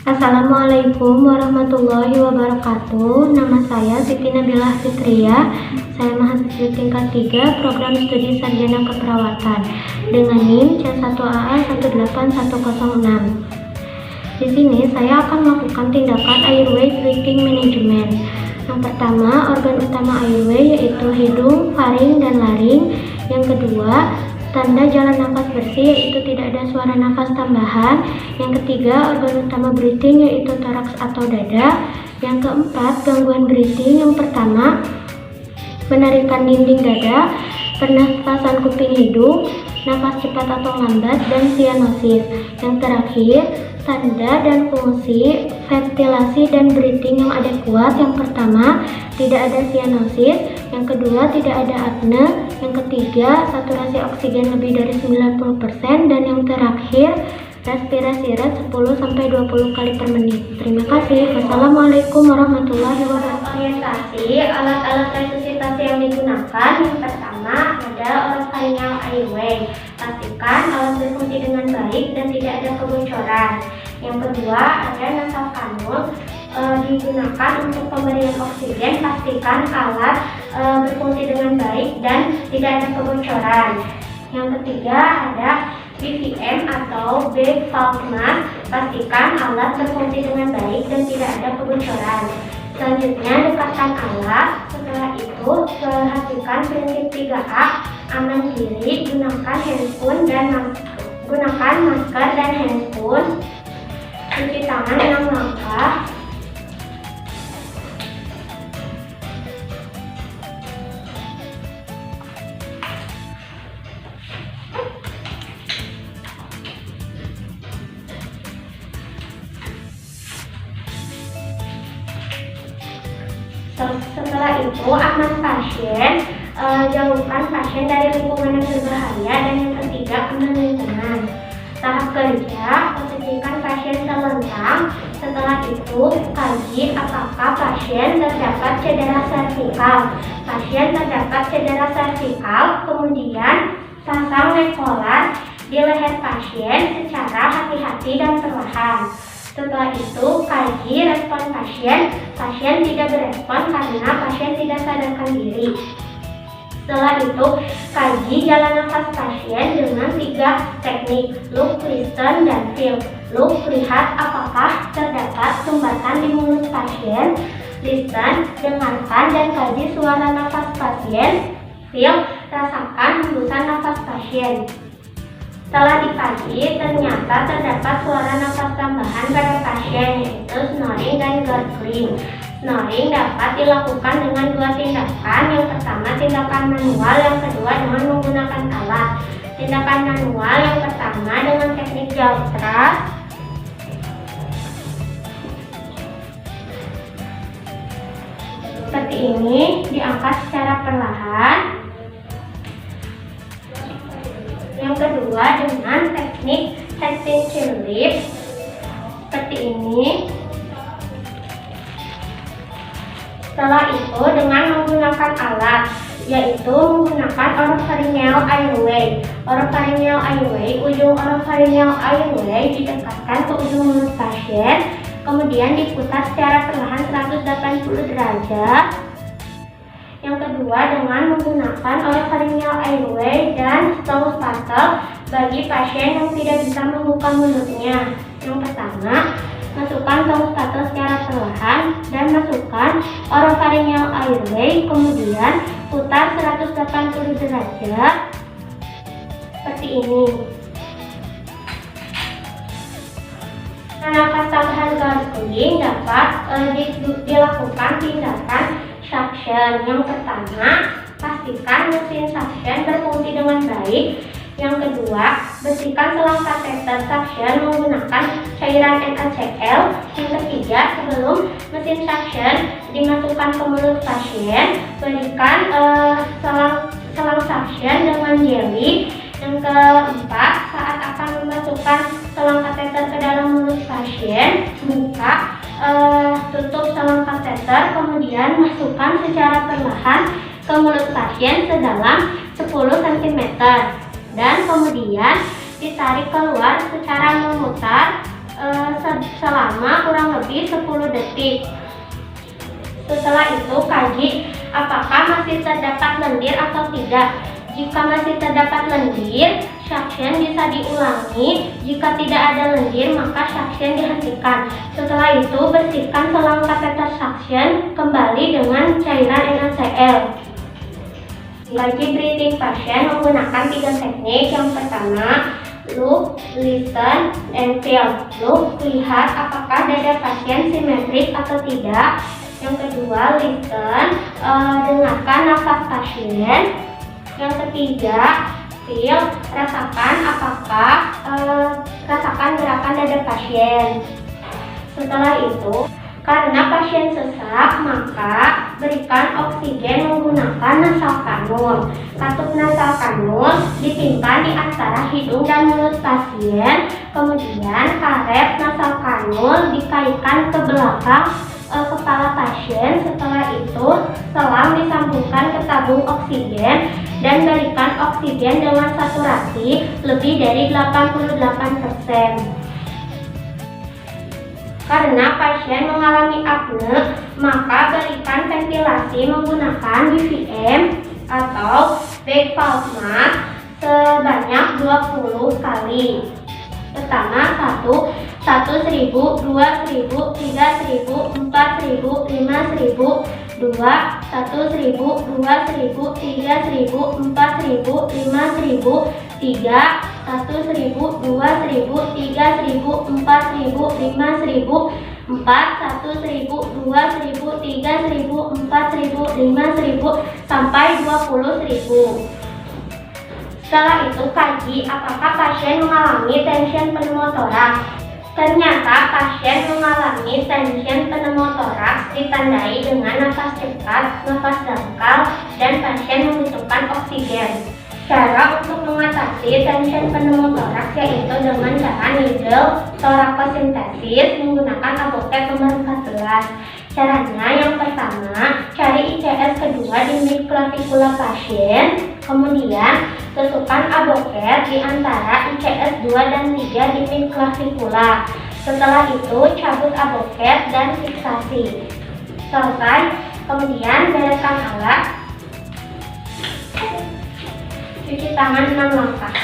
Assalamualaikum warahmatullahi wabarakatuh. Nama saya Siti Nabilah Fitria. Saya mahasiswi tingkat 3 program studi sarjana keperawatan dengan NIM C1AA18106. Di sini saya akan melakukan tindakan airway breathing management. Yang pertama, organ utama airway yaitu hidung, faring, dan laring. Yang kedua, tanda jalan nafas bersih yaitu tidak ada suara nafas tambahan. Yang ketiga, organ utama breathing yaitu toraks atau dada. Yang keempat, gangguan breathing. Yang pertama, penarikan dinding dada, pernafasan kuping hidung, nafas cepat atau lambat, dan sianosis. Yang terakhir, tanda dan fungsi ventilasi dan breathing yang adekuat. Yang pertama, tidak ada sianosis. Yang kedua, tidak ada apne. Yang ketiga, saturasi oksigen lebih dari 90%. Dan yang terakhir, respirasi rate 10-20 kali per menit. Terima kasih. Wassalamualaikum warahmatullahi wabarakatuh. Orientasi alat-alat resusitasi yang digunakan. Yang pertama, ada oropharyngeal airway. Pastikan alat berfungsi dengan baik dan tidak ada kebocoran. Yang kedua, ada nasal kanul digunakan untuk pemberian oksigen. Pastikan alat berfungsi dengan baik dan tidak ada kebocoran. Yang ketiga, ada BVM atau bag valve mask. Pastikan alat berfungsi dengan baik dan tidak ada kebocoran. Selanjutnya, dekatkan alat. Setelah itu, perhatikan prinsip 3A, aman diri, gunakan handphone dan gunakan masker dan handphone, cuci tangan 6 langkah. Setelah itu, aman pasien, jauhkan pasien dari lingkungan yang berbahaya. Dan yang ketiga, aman lingkungan. Tahap kerja, posisikan pasien telentang. Setelah itu, kaji apakah pasien terdapat cedera servikal. Pasien terdapat cedera servikal, kemudian pasang nekolar di leher pasien secara hati-hati dan perlahan. Setelah itu, kaji respon pasien. Pasien tidak berespon karena pasien tidak sadarkan diri. Setelah itu, kaji jalan nafas pasien dengan 3 teknik: look, listen, dan feel. Look, lihat apakah terdapat sumbatan di mulut pasien. Listen, dengarkan dan kaji suara nafas pasien. Feel, rasakan hembusan nafas pasien. Setelah dikaji, ternyata terdapat suara nafas tambahan pada pasien, yaitu snoring dan gurgling. Snoring dapat dilakukan dengan 2 tindakan. Yang pertama, tindakan manual. Yang kedua, dengan menggunakan alat. Tindakan manual yang pertama dengan teknik jaw thrust. Seperti ini, diangkat secara perlahan. Yang kedua, dengan teknik head pinching lips. Seperti ini. Setelah itu, dengan menggunakan alat, yaitu menggunakan oropharyngeal airway. Oropharyngeal airway, ujung oropharyngeal airway didekatkan ke ujung mulut pasien, kemudian diputar secara perlahan 180 derajat. Yang kedua, dengan menggunakan oropharyngeal airway dan closed sputtle bagi pasien yang tidak bisa membuka mulutnya. Yang pertama, masukkan closed sputtle secara perlahan dan masukkan oropharyngeal airway, kemudian putar 180 derajat seperti ini. Nafas tambahan gurgling dapat dilakukan tindakan suction. Yang pertama, pastikan mesin suction berfungsi dengan baik. Yang kedua, bersihkan selang kateter suction menggunakan cairan NaCl. Yang ketiga, sebelum mesin suction dimasukkan ke mulut pasien, berikan selang suction dengan jelly. Yang keempat, saat akan memasukkan selang kateter ke dalam mulut pasien, buka tutup selang kateter, kemudian masukkan secara perlahan ke mulut pasien sedalam 10 cm dan kemudian ditarik keluar secara memutar selama kurang lebih 10 detik. Setelah itu kaji apakah masih terdapat lendir atau tidak. Jika masih terdapat lendir, suction bisa diulangi. Jika tidak ada lendir, maka suction dihentikan. Setelah itu bersihkan selang kateter suction kembali dengan cairan NaCl. Kaji breathing pasien menggunakan 3 teknik. Yang pertama, look, listen, and feel. Look, lihat apakah dada pasien simetris atau tidak. Yang kedua, listen, dengarkan nafas pasien. Yang ketiga, feel, rasakan gerakan dada pasien. Setelah itu, karena pasien sesak, maka berikan oksigen menggunakan nasal kanul. Katup nasal kanul ditimpa di antara hidung dan mulut pasien. Kemudian karet nasal kanul dikaitkan ke belakang kepala pasien. Setelah itu, selang disambungkan ke tabung oksigen dan berikan oksigen dengan saturasi lebih dari 88%. Karena pasien mengalami apne, maka berikan ventilasi menggunakan BVM atau back valve mask sebanyak 20 kali. Pertama, 1.000, 2.000, 3.000, 4.000, 5.000. 2, 1.000, 2.000, 3.000, 4.000, 5.000. 3, 1.000, 2.000, 3.000, 4.000, 5.000. 4, 1.000, 2.000, 3.000, 4.000, 5.000 sampai 20.000. Setelah itu kaji apakah pasien mengalami tension pneumotoraks. Ternyata pasien mengalami tension pneumotoraks ditandai dengan nafas cepat, nafas dangkal, dan pasien membutuhkan oksigen. Cara untuk mengatasi tension pneumotoraks yaitu dengan cara needle thoracocentesis menggunakan Abo-Cat nomor 14. Caranya yang pertama, cari ICS kedua di mid clavicular pasien. Kemudian, tusukkan Abo-Cat di antara ICS 2 dan 3 di mid clavicular. Setelah itu, cabut Abo-Cat dan fiksasi. Selesai, kemudian bereskan alat. Cuci tangan 6 langkah.